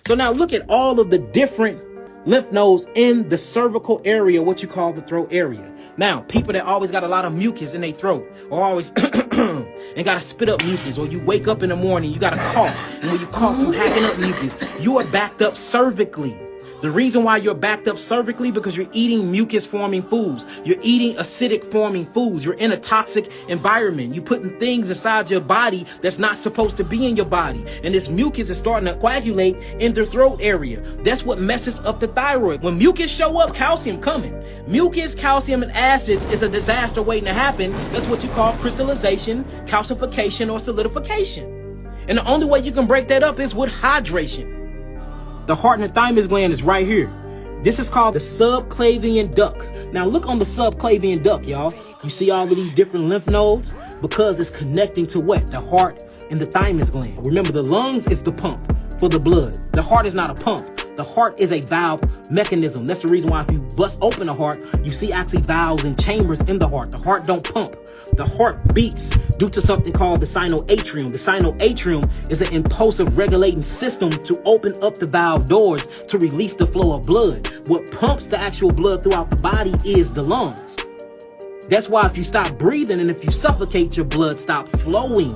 So now look at all of the different lymph nodes in the cervical area, what you call the throat area. Now, people that always got a lot of mucus in their throat, or always and gotta spit up mucus, or you wake up in the morning, you gotta cough, and when you cough, you hacking up mucus, you are backed up cervically. The reason why you're backed up cervically, because you're eating mucus forming foods. You're eating acidic forming foods. You're in a toxic environment. You're putting things inside your body that's not supposed to be in your body. And this mucus is starting to coagulate in the throat area. That's what messes up the thyroid. When mucus show up, calcium coming. Mucus, calcium, and acids is a disaster waiting to happen. That's what you call crystallization, calcification, or solidification. And the only way you can break that up is with hydration. The heart and the thymus gland is right here. This is called the subclavian duct. Now look on the subclavian duct, y'all. You see all of these different lymph nodes? Because it's connecting to what? The heart and the thymus gland. Remember, the lungs is the pump for the blood. The heart is not a pump. The heart is a valve mechanism. That's the reason why if you bust open the heart, you see actually valves and chambers in the heart. The heart don't pump. The heart beats due to something called the sinoatrium. The sinoatrium is an impulsive regulating system to open up the valve doors to release the flow of blood. What pumps the actual blood throughout the body is the lungs. That's why if you stop breathing and if you suffocate, your blood stops flowing.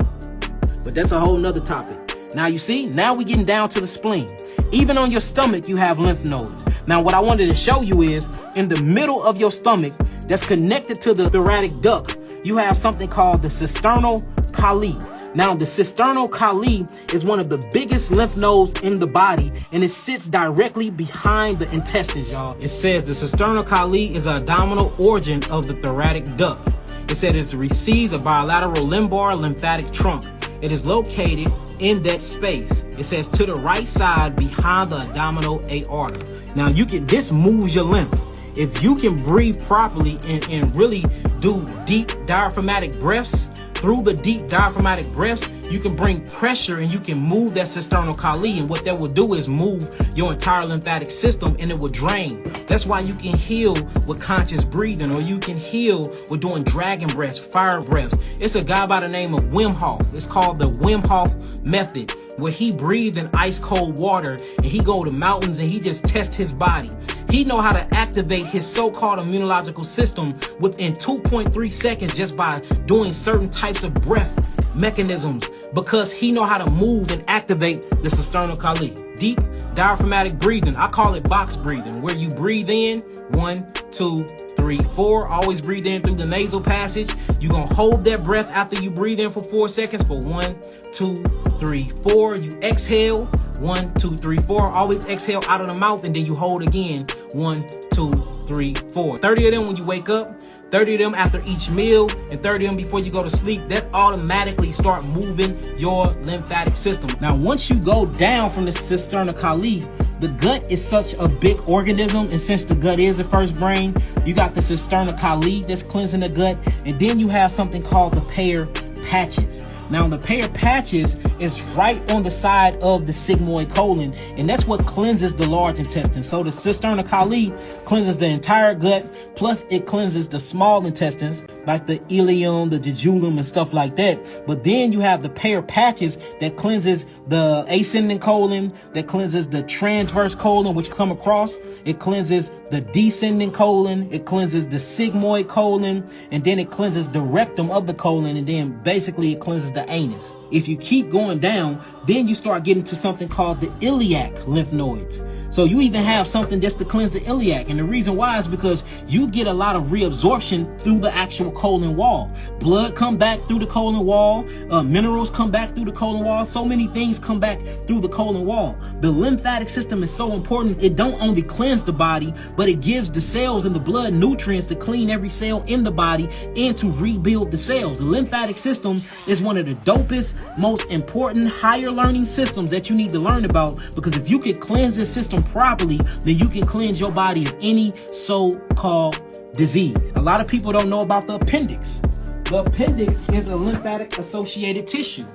But that's a whole nother topic. Now you see, now we're getting down to the spleen. Even on your stomach, you have lymph nodes. Now what I wanted to show you is in the middle of your stomach that's connected to the thoracic duct, you have something called the cisternal colli. Now, the cisternal colli is one of the biggest lymph nodes in the body, and it sits directly behind the intestines, y'all. It says the cisternal colli is an abdominal organ of the thoracic duct. It said it receives a bilateral lumbar lymphatic trunk. It is located in that space. It says to the right side behind the abdominal aorta. Now, this moves your lymph. If you can breathe properly and really do deep diaphragmatic breaths, through the deep diaphragmatic breaths, you can bring pressure and you can move that cisternal colli. And what that will do is move your entire lymphatic system and it will drain. That's why you can heal with conscious breathing, or you can heal with doing dragon breaths, fire breaths. It's a guy by the name of Wim Hof. It's called the Wim Hof method, where he breathed in ice cold water and he go to mountains and he just tests his body. He know how to activate his so-called immunological system within 2.3 seconds just by doing certain types of breath mechanisms, because he know how to move and activate the cisternal colli. Deep diaphragmatic breathing. I call it box breathing, where you breathe in 1, 2, 3, 4. Always breathe in through the nasal passage. You're going to hold that breath after you breathe in for 4 seconds for 1, 2, 3, 4. You exhale 1, 2, 3, 4. Always exhale out of the mouth, and then you hold again 1, 2, 3, 4. 30 of them when you wake up, 30 of them after each meal, and 30 of them before you go to sleep. That automatically start moving your lymphatic system. Now, once you go down from the cisternal colli, the gut is such a big organism, and since the gut is the first brain, you got the cisternal colli that's cleansing the gut, and then you have something called the Peyer's patches. Now, the Peyer's patches is right on the side of the sigmoid colon, and that's what cleanses the large intestine. So the cisternal colli cleanses the entire gut, plus it cleanses the small intestines like the ileum, the jejunum, and stuff like that. But then you have the Peyer's patches that cleanses the ascending colon, that cleanses the transverse colon, which come across. It cleanses the descending colon, it cleanses the sigmoid colon, and then it cleanses the rectum of the colon, and then basically it cleanses the anus. If you keep going down, then you start getting to something called the iliac lymph nodes. So you even have something just to cleanse the iliac. And the reason why is because you get a lot of reabsorption through the actual colon wall. Blood come back through the colon wall. Minerals come back through the colon wall. So many things come back through the colon wall. The lymphatic system is so important. It don't only cleanse the body, but it gives the cells in the blood nutrients to clean every cell in the body and to rebuild the cells. The lymphatic system is one of the dopest, most important higher learning systems that you need to learn about, because if you can cleanse this system properly, then you can cleanse your body of any so-called disease. A lot of people don't know about the appendix. The appendix is a lymphatic associated tissue.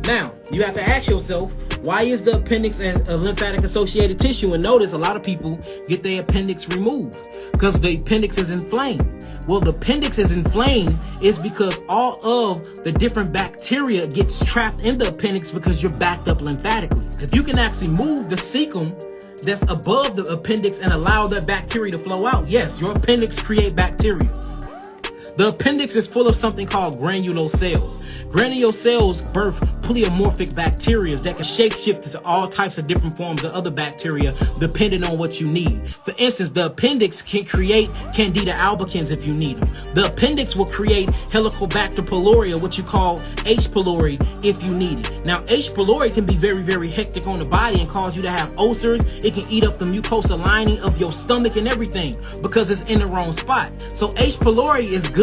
Now, you have to ask yourself, why is the appendix a lymphatic associated tissue? And notice a lot of people get their appendix removed because the appendix is inflamed. Well, the appendix is inflamed is because all of the different bacteria gets trapped in the appendix because you're backed up lymphatically. If you can actually move the cecum that's above the appendix and allow that bacteria to flow out, yes, your appendix create bacteria. The appendix is full of something called granule cells. Granule cells birth pleomorphic bacteria that can shapeshift to all types of different forms of other bacteria depending on what you need. For instance, the appendix can create Candida albicans if you need them. The appendix will create Helicobacter pylori, what you call H. pylori, if you need it. Now, H. pylori can be very, very hectic on the body and cause you to have ulcers. It can eat up the mucosa lining of your stomach and everything because it's in the wrong spot. So H. pylori is good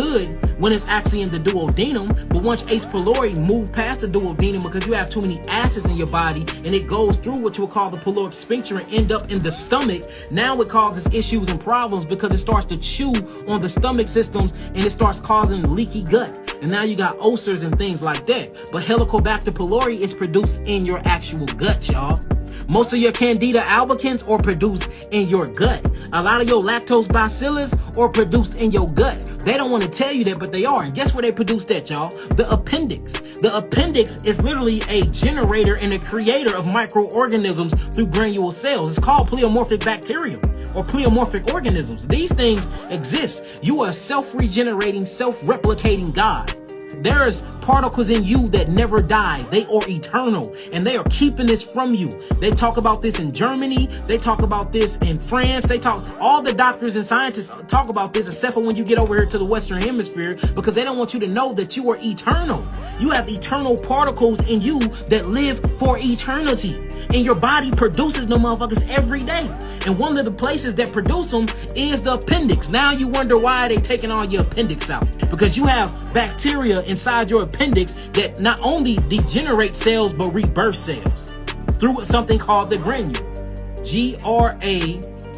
when it's actually in the duodenum, but once H. pylori move past the duodenum because you have too many acids in your body and it goes through what you would call the pyloric sphincter and end up in the stomach, now it causes issues and problems because it starts to chew on the stomach systems and it starts causing leaky gut. And now you got ulcers and things like that. But Helicobacter pylori is produced in your actual gut, y'all. Most of your Candida albicans are produced in your gut. A lot of your lactobacillus are produced in your gut. They don't want to tell you that, but they are. And guess where they produce that, y'all? The appendix. The appendix is literally a generator and a creator of microorganisms through granule cells. It's called pleomorphic bacterium or pleomorphic organisms. These things exist. You are a self-regenerating, self-replicating God. There's particles in you that never die. They are eternal and they are keeping this from you. They talk about this in Germany. They talk about this in France. All the doctors and scientists talk about this, except for when you get over here to the Western Hemisphere, because they don't want you to know that you are eternal. You have eternal particles in you that live for eternity. And your body produces them motherfuckers every day. And one of the places that produce them is the appendix. Now you wonder why they taking all your appendix out. Because you have bacteria inside your appendix that not only degenerate cells, but rebirth cells through something called the granule.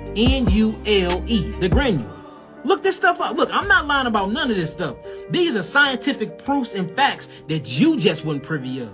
Granule, the granule. Look this stuff up. Look, I'm not lying about none of this stuff. These are scientific proofs and facts that you just weren't privy of.